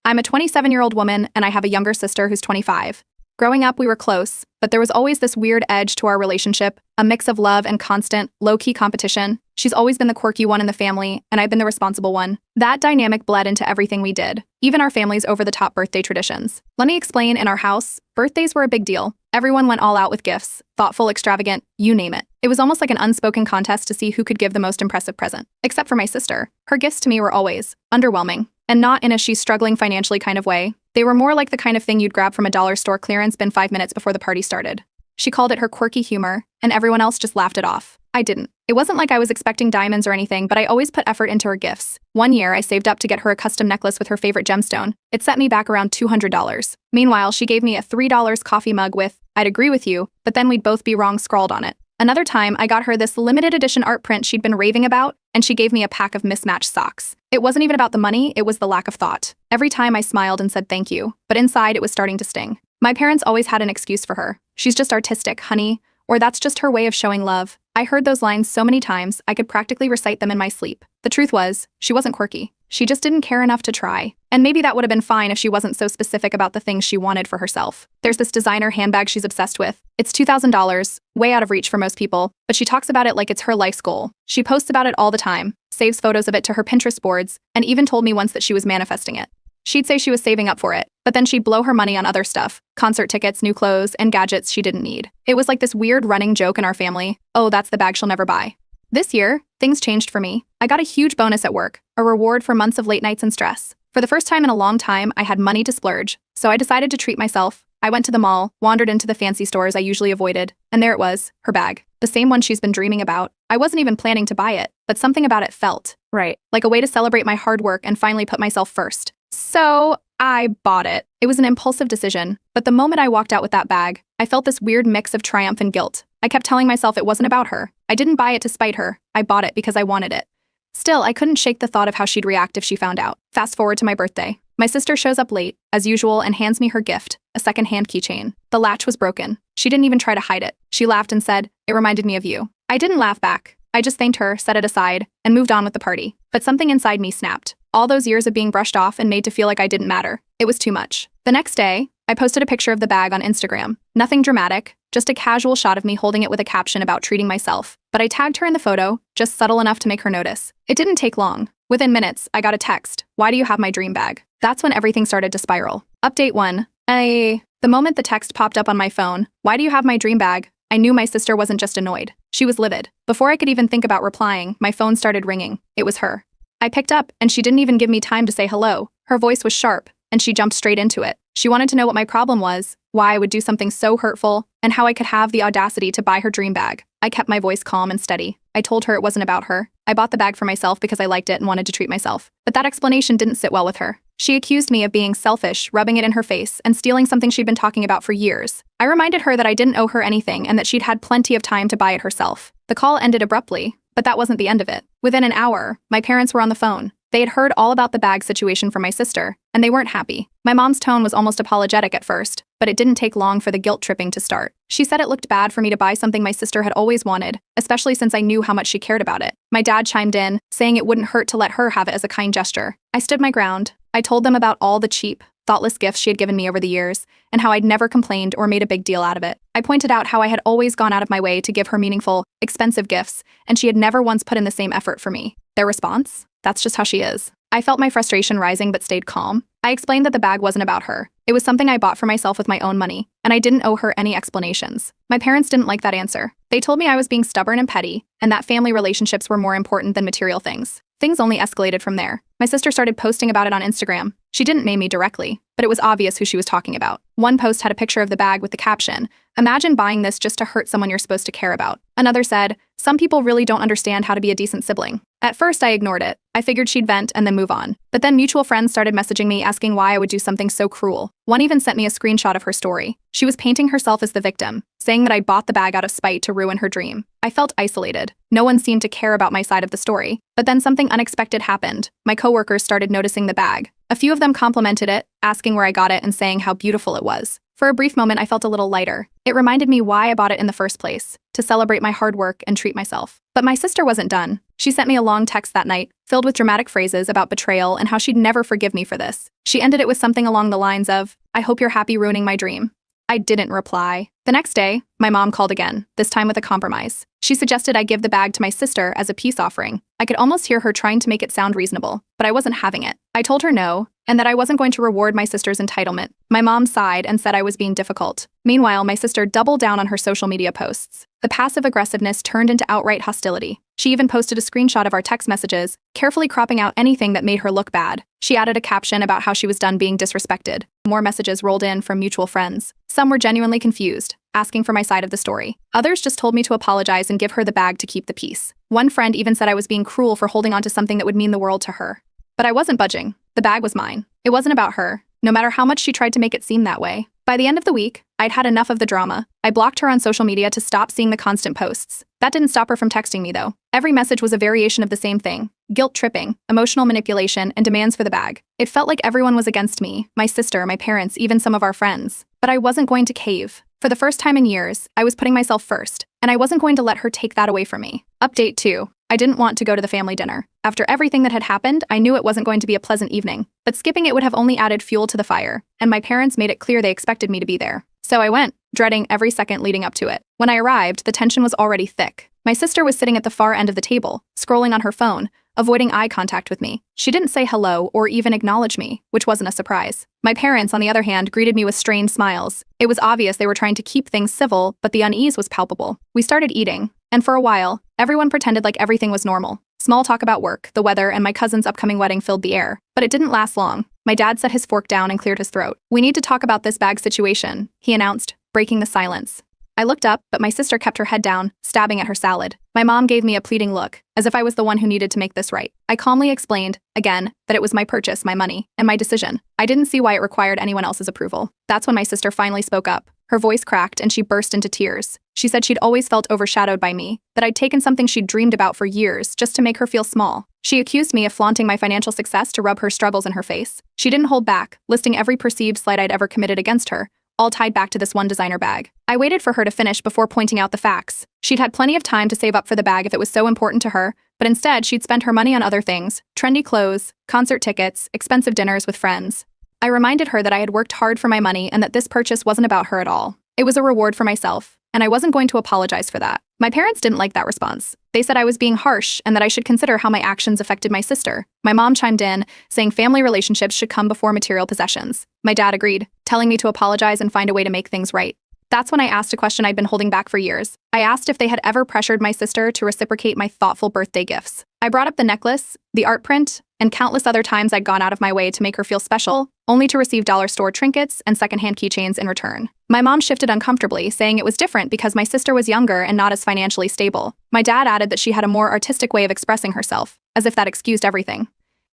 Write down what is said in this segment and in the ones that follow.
I'm a 27-year-old woman and I have a younger sister who's 25. Growing up, we were close, but there was always this weird edge to our relationship, a mix of love and constant, low-key competition. She's always been the quirky one in the family, and I've been the responsible one. That dynamic bled into everything we did, even our family's over-the-top birthday traditions. Let me explain, in our house, birthdays were a big deal. Everyone went all out with gifts, thoughtful, extravagant, you name it. It was almost like an unspoken contest to see who could give the most impressive present. Except for my sister. Her gifts to me were always underwhelming. And not in a she's struggling financially kind of way. They were more like the kind of thing you'd grab from a dollar store clearance bin 5 minutes before the party started. She called it her quirky humor, and everyone else just laughed it off. I didn't. It wasn't like I was expecting diamonds or anything, but I always put effort into her gifts. One year, I saved up to get her a custom necklace with her favorite gemstone. It set me back around $200. Meanwhile, she gave me a $3 coffee mug with, "I'd agree with you, but then we'd both be wrong" scrawled on it. Another time, I got her this limited edition art print she'd been raving about, and she gave me a pack of mismatched socks. It wasn't even about the money, it was the lack of thought. Every time I smiled and said thank you, but inside it was starting to sting. My parents always had an excuse for her. "She's just artistic, honey," or "that's just her way of showing love." I heard those lines so many times, I could practically recite them in my sleep. The truth was, she wasn't quirky. She just didn't care enough to try. And maybe that would have been fine if she wasn't so specific about the things she wanted for herself. There's this designer handbag she's obsessed with. It's $2,000, way out of reach for most people, but she talks about it like it's her life's goal. She posts about it all the time, saves photos of it to her Pinterest boards, and even told me once that she was manifesting it. She'd say she was saving up for it, but then she'd blow her money on other stuff, concert tickets, new clothes, and gadgets she didn't need. It was like this weird running joke in our family. "Oh, that's the bag she'll never buy." This year, things changed for me. I got a huge bonus at work, a reward for months of late nights and stress. For the first time in a long time, I had money to splurge, so I decided to treat myself. I went to the mall, wandered into the fancy stores I usually avoided, and there it was, her bag. The same one she's been dreaming about. I wasn't even planning to buy it, but something about it felt right, like a way to celebrate my hard work and finally put myself first. So I bought it. It was an impulsive decision, but the moment I walked out with that bag, I felt this weird mix of triumph and guilt. I kept telling myself it wasn't about her. I didn't buy it to spite her. I bought it because I wanted it. Still, I couldn't shake the thought of how she'd react if she found out. Fast forward to my birthday. My sister shows up late, as usual, and hands me her gift, a second-hand keychain. The latch was broken. She didn't even try to hide it. She laughed and said, "It reminded me of you." I didn't laugh back. I just thanked her, set it aside, and moved on with the party. But something inside me snapped. All those years of being brushed off and made to feel like I didn't matter. It was too much. The next day, I posted a picture of the bag on Instagram. Nothing dramatic, just a casual shot of me holding it with a caption about treating myself. But I tagged her in the photo, just subtle enough to make her notice. It didn't take long. Within minutes, I got a text. "Why do you have my dream bag?" That's when everything started to spiral. Update 1. The moment the text popped up on my phone, "Why do you have my dream bag?" I knew my sister wasn't just annoyed. She was livid. Before I could even think about replying, my phone started ringing. It was her. I picked up, and she didn't even give me time to say hello. Her voice was sharp, and she jumped straight into it. She wanted to know what my problem was, why I would do something so hurtful, and how I could have the audacity to buy her dream bag. I kept my voice calm and steady. I told her it wasn't about her. I bought the bag for myself because I liked it and wanted to treat myself. But that explanation didn't sit well with her. She accused me of being selfish, rubbing it in her face, and stealing something she'd been talking about for years. I reminded her that I didn't owe her anything and that she'd had plenty of time to buy it herself. The call ended abruptly, but that wasn't the end of it. Within an hour, my parents were on the phone. They had heard all about the bag situation from my sister, and they weren't happy. My mom's tone was almost apologetic at first, but it didn't take long for the guilt tripping to start. She said it looked bad for me to buy something my sister had always wanted, especially since I knew how much she cared about it. My dad chimed in, saying it wouldn't hurt to let her have it as a kind gesture. I stood my ground. I told them about all the cheap, thoughtless gifts she had given me over the years, and how I'd never complained or made a big deal out of it. I pointed out how I had always gone out of my way to give her meaningful, expensive gifts, and she had never once put in the same effort for me. Their response? That's just how she is. I felt my frustration rising but stayed calm. I explained that the bag wasn't about her. It was something I bought for myself with my own money, and I didn't owe her any explanations. My parents didn't like that answer. They told me I was being stubborn and petty, and that family relationships were more important than material things. Things only escalated from there. My sister started posting about it on Instagram. She didn't name me directly, but it was obvious who she was talking about. One post had a picture of the bag with the caption, "Imagine buying this just to hurt someone you're supposed to care about." Another said, "Some people really don't understand how to be a decent sibling." At first, I ignored it. I figured she'd vent and then move on. But then mutual friends started messaging me asking why I would do something so cruel. One even sent me a screenshot of her story. She was painting herself as the victim, saying that I bought the bag out of spite to ruin her dream. I felt isolated. No one seemed to care about my side of the story. But then something unexpected happened. My coworkers started noticing the bag. A few of them complimented it, asking where I got it and saying how beautiful it was. For a brief moment, I felt a little lighter. It reminded me why I bought it in the first place, to celebrate my hard work and treat myself. But my sister wasn't done. She sent me a long text that night, filled with dramatic phrases about betrayal and how she'd never forgive me for this. She ended it with something along the lines of, "I hope you're happy ruining my dream." I didn't reply. The next day, my mom called again, this time with a compromise. She suggested I give the bag to my sister as a peace offering. I could almost hear her trying to make it sound reasonable, but I wasn't having it. I told her no, and that I wasn't going to reward my sister's entitlement. My mom sighed and said I was being difficult. Meanwhile, my sister doubled down on her social media posts. The passive aggressiveness turned into outright hostility. She even posted a screenshot of our text messages, carefully cropping out anything that made her look bad. She added a caption about how she was done being disrespected. More messages rolled in from mutual friends. Some were genuinely confused, asking for my side of the story. Others just told me to apologize and give her the bag to keep the peace. One friend even said I was being cruel for holding on to something that would mean the world to her. But I wasn't budging. The bag was mine. It wasn't about her, no matter how much she tried to make it seem that way. By the end of the week, I'd had enough of the drama. I blocked her on social media to stop seeing the constant posts. That didn't stop her from texting me, though. Every message was a variation of the same thing: guilt tripping, emotional manipulation, and demands for the bag. It felt like everyone was against me, my sister, my parents, even some of our friends. But I wasn't going to cave. For the first time in years, I was putting myself first, and I wasn't going to let her take that away from me. Update 2. I didn't want to go to the family dinner. After everything that had happened, I knew it wasn't going to be a pleasant evening, but skipping it would have only added fuel to the fire, and my parents made it clear they expected me to be there. So I went, dreading every second leading up to it. When I arrived, the tension was already thick. My sister was sitting at the far end of the table, scrolling on her phone, avoiding eye contact with me. She didn't say hello or even acknowledge me, which wasn't a surprise. My parents, on the other hand, greeted me with strained smiles. It was obvious they were trying to keep things civil, but the unease was palpable. We started eating, and for a while, everyone pretended like everything was normal. Small talk about work, the weather, and my cousin's upcoming wedding filled the air. But it didn't last long. My dad set his fork down and cleared his throat. "We need to talk about this bag situation," he announced, breaking the silence. I looked up, but my sister kept her head down, stabbing at her salad. My mom gave me a pleading look, as if I was the one who needed to make this right. I calmly explained, again, that it was my purchase, my money, and my decision. I didn't see why it required anyone else's approval. That's when my sister finally spoke up. Her voice cracked and she burst into tears. She said she'd always felt overshadowed by me, that I'd taken something she'd dreamed about for years just to make her feel small. She accused me of flaunting my financial success to rub her struggles in her face. She didn't hold back, listing every perceived slight I'd ever committed against her, all tied back to this one designer bag. I waited for her to finish before pointing out the facts. She'd had plenty of time to save up for the bag if it was so important to her, but instead she'd spent her money on other things: trendy clothes, concert tickets, expensive dinners with friends. I reminded her that I had worked hard for my money and that this purchase wasn't about her at all. It was a reward for myself, and I wasn't going to apologize for that. My parents didn't like that response. They said I was being harsh and that I should consider how my actions affected my sister. My mom chimed in, saying family relationships should come before material possessions. My dad agreed, telling me to apologize and find a way to make things right. That's when I asked a question I'd been holding back for years. I asked if they had ever pressured my sister to reciprocate my thoughtful birthday gifts. I brought up the necklace, the art print, and countless other times I'd gone out of my way to make her feel special, only to receive dollar store trinkets and secondhand keychains in return. My mom shifted uncomfortably, saying it was different because my sister was younger and not as financially stable. My dad added that she had a more artistic way of expressing herself, as if that excused everything.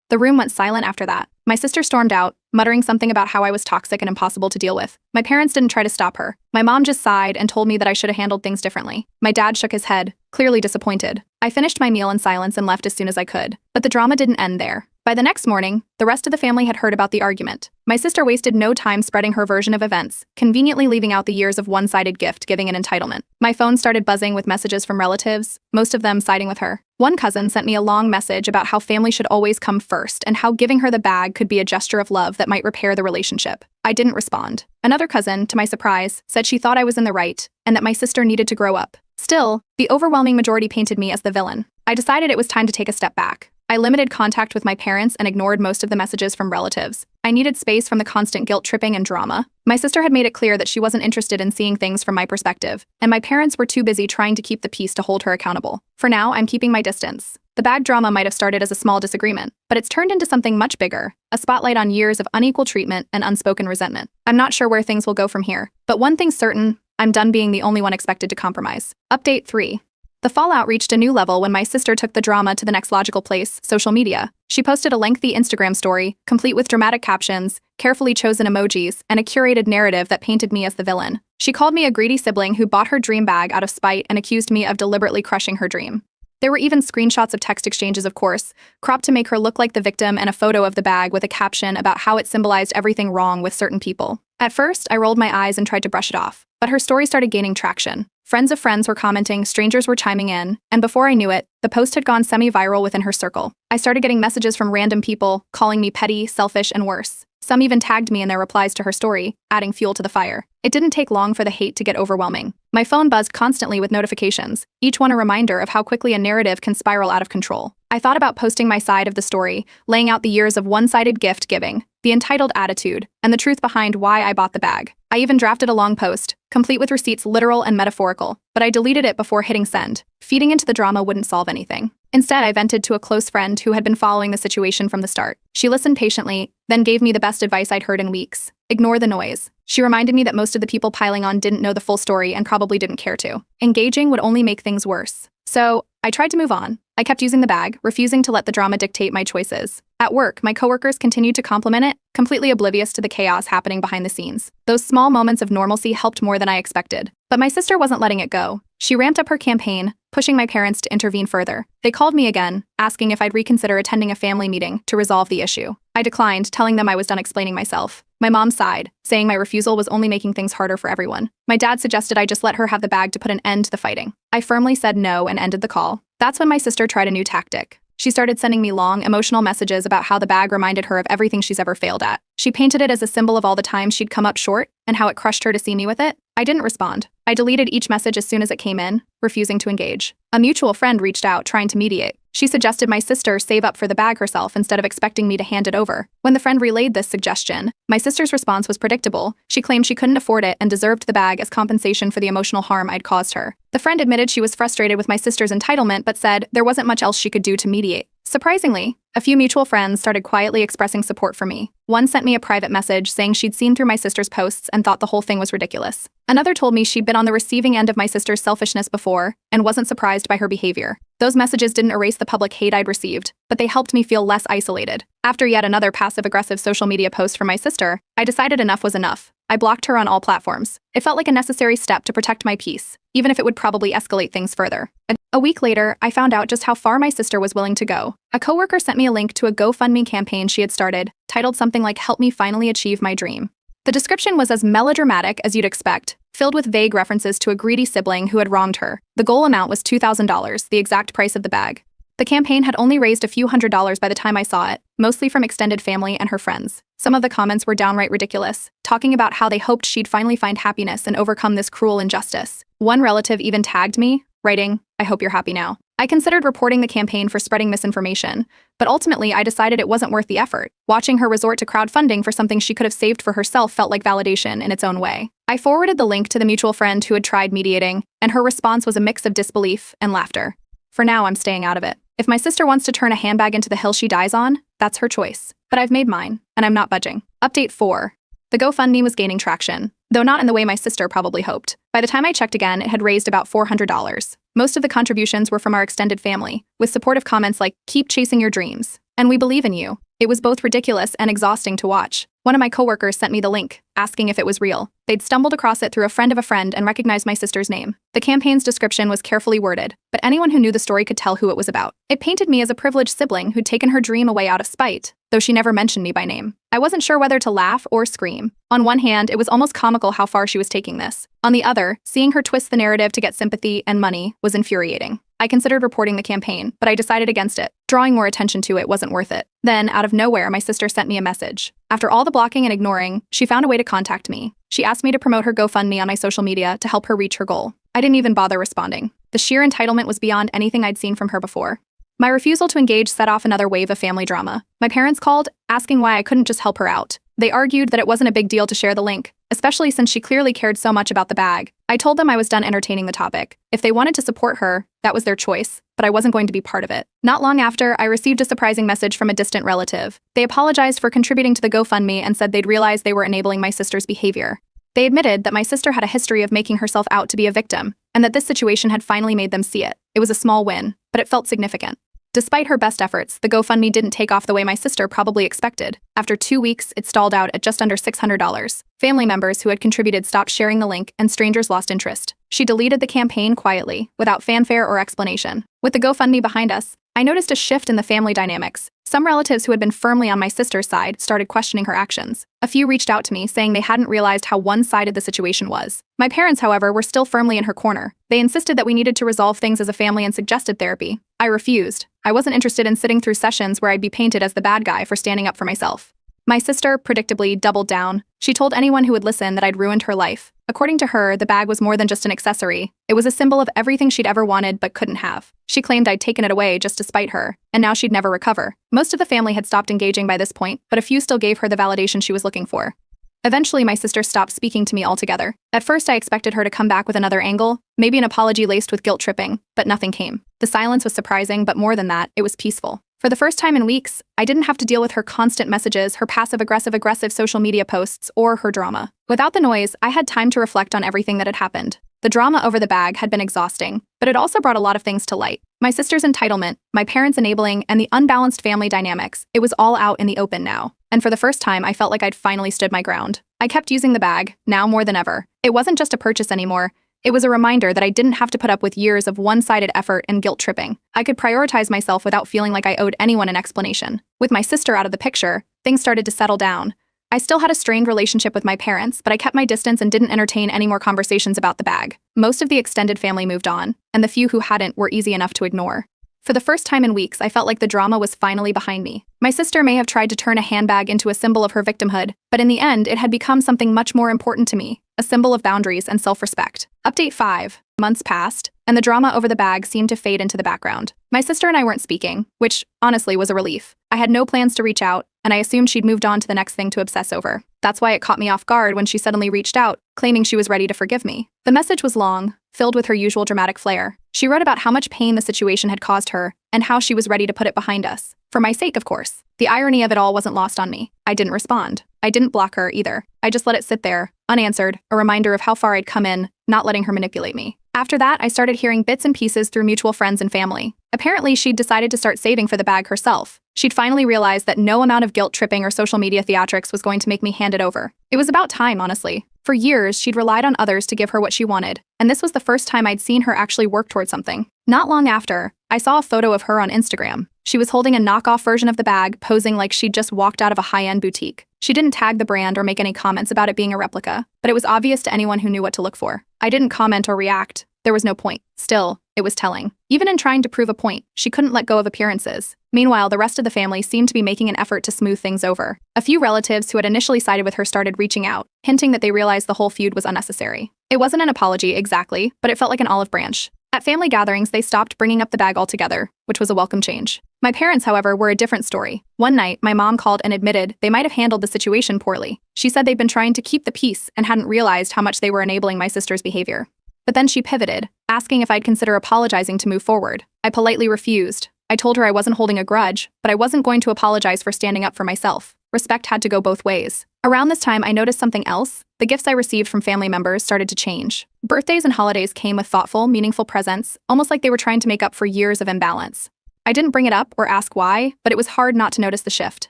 The room went silent after that. My sister stormed out, muttering something about how I was toxic and impossible to deal with. My parents didn't try to stop her. My mom just sighed and told me that I should have handled things differently. My dad shook his head, clearly disappointed. I finished my meal in silence and left as soon as I could. But the drama didn't end there. By the next morning, the rest of the family had heard about the argument. My sister wasted no time spreading her version of events, conveniently leaving out the years of one-sided gift-giving and entitlement. My phone started buzzing with messages from relatives, most of them siding with her. One cousin sent me a long message about how family should always come first and how giving her the bag could be a gesture of love that might repair the relationship. I didn't respond. Another cousin, to my surprise, said she thought I was in the right and that my sister needed to grow up. Still, the overwhelming majority painted me as the villain. I decided it was time to take a step back. I limited contact with my parents and ignored most of the messages from relatives. I needed space from the constant guilt-tripping and drama. My sister had made it clear that she wasn't interested in seeing things from my perspective, and my parents were too busy trying to keep the peace to hold her accountable. For now, I'm keeping my distance. The bag drama might have started as a small disagreement, but it's turned into something much bigger, a spotlight on years of unequal treatment and unspoken resentment. I'm not sure where things will go from here, but one thing's certain: I'm done being the only one expected to compromise. Update 3. The fallout reached a new level when my sister took the drama to the next logical place: social media. She posted a lengthy Instagram story, complete with dramatic captions, carefully chosen emojis, and a curated narrative that painted me as the villain. She called me a greedy sibling who bought her dream bag out of spite and accused me of deliberately crushing her dream. There were even screenshots of text exchanges, of course, cropped to make her look like the victim, and a photo of the bag with a caption about how it symbolized everything wrong with certain people. At first, I rolled my eyes and tried to brush it off, but her story started gaining traction. Friends of friends were commenting, strangers were chiming in, and before I knew it, the post had gone semi-viral within her circle. I started getting messages from random people, calling me petty, selfish, and worse. Some even tagged me in their replies to her story, adding fuel to the fire. It didn't take long for the hate to get overwhelming. My phone buzzed constantly with notifications, each one a reminder of how quickly a narrative can spiral out of control. I thought about posting my side of the story, laying out the years of one-sided gift giving, the entitled attitude, and the truth behind why I bought the bag. I even drafted a long post, complete with receipts literal and metaphorical, but I deleted it before hitting send. Feeding into the drama wouldn't solve anything. Instead, I vented to a close friend who had been following the situation from the start. She listened patiently, then gave me the best advice I'd heard in weeks. Ignore the noise. She reminded me that most of the people piling on didn't know the full story and probably didn't care to. Engaging would only make things worse. So, I tried to move on. I kept using the bag, refusing to let the drama dictate my choices. At work, my coworkers continued to compliment it, completely oblivious to the chaos happening behind the scenes. Those small moments of normalcy helped more than I expected. But my sister wasn't letting it go. She ramped up her campaign, pushing my parents to intervene further. They called me again, asking if I'd reconsider attending a family meeting to resolve the issue. I declined, telling them I was done explaining myself. My mom sighed, saying my refusal was only making things harder for everyone. My dad suggested I just let her have the bag to put an end to the fighting. I firmly said no and ended the call. That's when my sister tried a new tactic. She started sending me long, emotional messages about how the bag reminded her of everything she's ever failed at. She painted it as a symbol of all the times she'd come up short and how it crushed her to see me with it. I didn't respond. I deleted each message as soon as it came in, refusing to engage. A mutual friend reached out, trying to mediate. She suggested my sister save up for the bag herself instead of expecting me to hand it over. When the friend relayed this suggestion, my sister's response was predictable. She claimed she couldn't afford it and deserved the bag as compensation for the emotional harm I'd caused her. The friend admitted she was frustrated with my sister's entitlement but said there wasn't much else she could do to mediate. Surprisingly, a few mutual friends started quietly expressing support for me. One sent me a private message saying she'd seen through my sister's posts and thought the whole thing was ridiculous. Another told me she'd been on the receiving end of my sister's selfishness before and wasn't surprised by her behavior. Those messages didn't erase the public hate I'd received, but they helped me feel less isolated. After yet another passive-aggressive social media post from my sister, I decided enough was enough. I blocked her on all platforms. It felt like a necessary step to protect my peace, even if it would probably escalate things further. A week later, I found out just how far my sister was willing to go. A coworker sent me a link to a GoFundMe campaign she had started, titled something like "Help Me Finally Achieve My Dream." The description was as melodramatic as you'd expect, filled with vague references to a greedy sibling who had wronged her. The goal amount was $2,000, the exact price of the bag. The campaign had only raised a few $100s by the time I saw it, mostly from extended family and her friends. Some of the comments were downright ridiculous, talking about how they hoped she'd finally find happiness and overcome this cruel injustice. One relative even tagged me, writing, "I hope you're happy now." I considered reporting the campaign for spreading misinformation, but ultimately I decided it wasn't worth the effort. Watching her resort to crowdfunding for something she could have saved for herself felt like validation in its own way. I forwarded the link to the mutual friend who had tried mediating, and her response was a mix of disbelief and laughter. For now, I'm staying out of it. If my sister wants to turn a handbag into the hill she dies on, that's her choice. But I've made mine, and I'm not budging. Update 4. The GoFundMe was gaining traction, though not in the way my sister probably hoped. By the time I checked again, it had raised about $400. Most of the contributions were from our extended family, with supportive comments like, "Keep chasing your dreams," and "We believe in you." It was both ridiculous and exhausting to watch. One of my coworkers sent me the link, asking if it was real. They'd stumbled across it through a friend of a friend and recognized my sister's name. The campaign's description was carefully worded, but anyone who knew the story could tell who it was about. It painted me as a privileged sibling who'd taken her dream away out of spite, though she never mentioned me by name. I wasn't sure whether to laugh or scream. On one hand, it was almost comical how far she was taking this. On the other, seeing her twist the narrative to get sympathy and money was infuriating. I considered reporting the campaign, but I decided against it. Drawing more attention to it wasn't worth it. Then, out of nowhere, my sister sent me a message. After all the blocking and ignoring, she found a way to contact me. She asked me to promote her GoFundMe on my social media to help her reach her goal. I didn't even bother responding. The sheer entitlement was beyond anything I'd seen from her before. My refusal to engage set off another wave of family drama. My parents called, asking why I couldn't just help her out. They argued that it wasn't a big deal to share the link, especially since she clearly cared so much about the bag. I told them I was done entertaining the topic. If they wanted to support her, that was their choice, but I wasn't going to be part of it. Not long after, I received a surprising message from a distant relative. They apologized for contributing to the GoFundMe and said they'd realized they were enabling my sister's behavior. They admitted that my sister had a history of making herself out to be a victim, and that this situation had finally made them see it. It was a small win, but it felt significant. Despite her best efforts, the GoFundMe didn't take off the way my sister probably expected. After 2 weeks, it stalled out at just under $600. Family members who had contributed stopped sharing the link, and strangers lost interest. She deleted the campaign quietly, without fanfare or explanation. With the GoFundMe behind us, I noticed a shift in the family dynamics. Some relatives who had been firmly on my sister's side started questioning her actions. A few reached out to me saying they hadn't realized how one-sided the situation was. My parents, however, were still firmly in her corner. They insisted that we needed to resolve things as a family and suggested therapy. I refused. I wasn't interested in sitting through sessions where I'd be painted as the bad guy for standing up for myself. My sister, predictably, doubled down. She told anyone who would listen that I'd ruined her life. According to her, the bag was more than just an accessory. It was a symbol of everything she'd ever wanted but couldn't have. She claimed I'd taken it away just to spite her, and now she'd never recover. Most of the family had stopped engaging by this point, but a few still gave her the validation she was looking for. Eventually, my sister stopped speaking to me altogether. At first, I expected her to come back with another angle, maybe an apology laced with guilt tripping, but nothing came. The silence was surprising, but more than that, it was peaceful. For the first time in weeks, I didn't have to deal with her constant messages, her passive-aggressive social media posts, or her drama. Without the noise, I had time to reflect on everything that had happened. The drama over the bag had been exhausting, but it also brought a lot of things to light. My sister's entitlement, my parents' enabling, and the unbalanced family dynamics. It was all out in the open now. And for the first time, I felt like I'd finally stood my ground. I kept using the bag, now more than ever. It wasn't just a purchase anymore. It was a reminder that I didn't have to put up with years of one-sided effort and guilt tripping. I could prioritize myself without feeling like I owed anyone an explanation. With my sister out of the picture, things started to settle down. I still had a strained relationship with my parents, but I kept my distance and didn't entertain any more conversations about the bag. Most of the extended family moved on, and the few who hadn't were easy enough to ignore. For the first time in weeks, I felt like the drama was finally behind me. My sister may have tried to turn a handbag into a symbol of her victimhood, but in the end, it had become something much more important to me, a symbol of boundaries and self-respect. Update 5. Months passed, and the drama over the bag seemed to fade into the background. My sister and I weren't speaking, which, honestly, was a relief. I had no plans to reach out, and I assumed she'd moved on to the next thing to obsess over. That's why it caught me off guard when she suddenly reached out, claiming she was ready to forgive me. The message was long, filled with her usual dramatic flair. She wrote about how much pain the situation had caused her, and how she was ready to put it behind us. For my sake, of course. The irony of it all wasn't lost on me. I didn't respond. I didn't block her either. I just let it sit there, unanswered, a reminder of how far I'd come in, not letting her manipulate me. After that, I started hearing bits and pieces through mutual friends and family. Apparently, she'd decided to start saving for the bag herself. She'd finally realized that no amount of guilt tripping or social media theatrics was going to make me hand it over. It was about time, honestly. For years, she'd relied on others to give her what she wanted, and this was the first time I'd seen her actually work towards something. Not long after, I saw a photo of her on Instagram. She was holding a knockoff version of the bag, posing like she'd just walked out of a high-end boutique. She didn't tag the brand or make any comments about it being a replica, but it was obvious to anyone who knew what to look for. I didn't comment or react. There was no point. Still, it was telling. Even in trying to prove a point, she couldn't let go of appearances. Meanwhile, the rest of the family seemed to be making an effort to smooth things over. A few relatives who had initially sided with her started reaching out, hinting that they realized the whole feud was unnecessary. It wasn't an apology exactly, but it felt like an olive branch. At family gatherings, they stopped bringing up the bag altogether, which was a welcome change. My parents, however, were a different story. One night, my mom called and admitted they might have handled the situation poorly. She said they'd been trying to keep the peace and hadn't realized how much they were enabling my sister's behavior. But then she pivoted, asking if I'd consider apologizing to move forward. I politely refused. I told her I wasn't holding a grudge, but I wasn't going to apologize for standing up for myself. Respect had to go both ways. Around this time, I noticed something else. The gifts I received from family members started to change. Birthdays and holidays came with thoughtful, meaningful presents, almost like they were trying to make up for years of imbalance. I didn't bring it up or ask why, but it was hard not to notice the shift.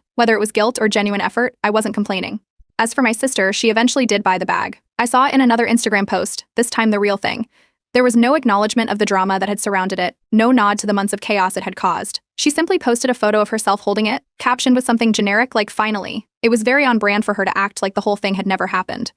Whether it was guilt or genuine effort, I wasn't complaining. As for my sister, she eventually did buy the bag. I saw it in another Instagram post, this time the real thing. There was no acknowledgement of the drama that had surrounded it, no nod to the months of chaos it had caused. She simply posted a photo of herself holding it, captioned with something generic like "finally." It was very on brand for her to act like the whole thing had never happened.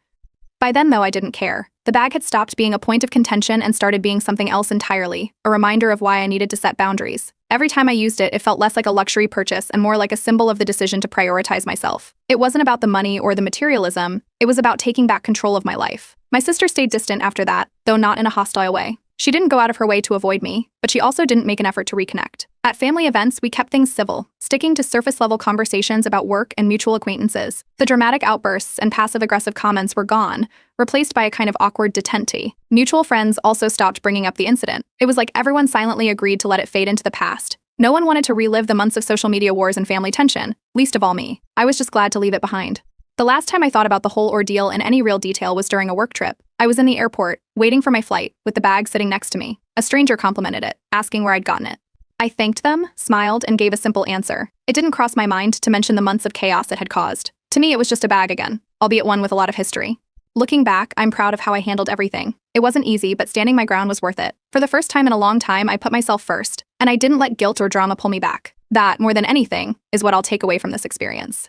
By then, though, I didn't care. The bag had stopped being a point of contention and started being something else entirely, a reminder of why I needed to set boundaries. Every time I used it, it felt less like a luxury purchase and more like a symbol of the decision to prioritize myself. It wasn't about the money or the materialism, it was about taking back control of my life. My sister stayed distant after that, though not in a hostile way. She didn't go out of her way to avoid me, but she also didn't make an effort to reconnect. At family events, we kept things civil, sticking to surface-level conversations about work and mutual acquaintances. The dramatic outbursts and passive-aggressive comments were gone, replaced by a kind of awkward detente. Mutual friends also stopped bringing up the incident. It was like everyone silently agreed to let it fade into the past. No one wanted to relive the months of social media wars and family tension, least of all me. I was just glad to leave it behind. The last time I thought about the whole ordeal in any real detail was during a work trip. I was in the airport, waiting for my flight, with the bag sitting next to me. A stranger complimented it, asking where I'd gotten it. I thanked them, smiled, and gave a simple answer. It didn't cross my mind to mention the months of chaos it had caused. To me, it was just a bag again, albeit one with a lot of history. Looking back, I'm proud of how I handled everything. It wasn't easy, but standing my ground was worth it. For the first time in a long time, I put myself first, and I didn't let guilt or drama pull me back. That, more than anything, is what I'll take away from this experience.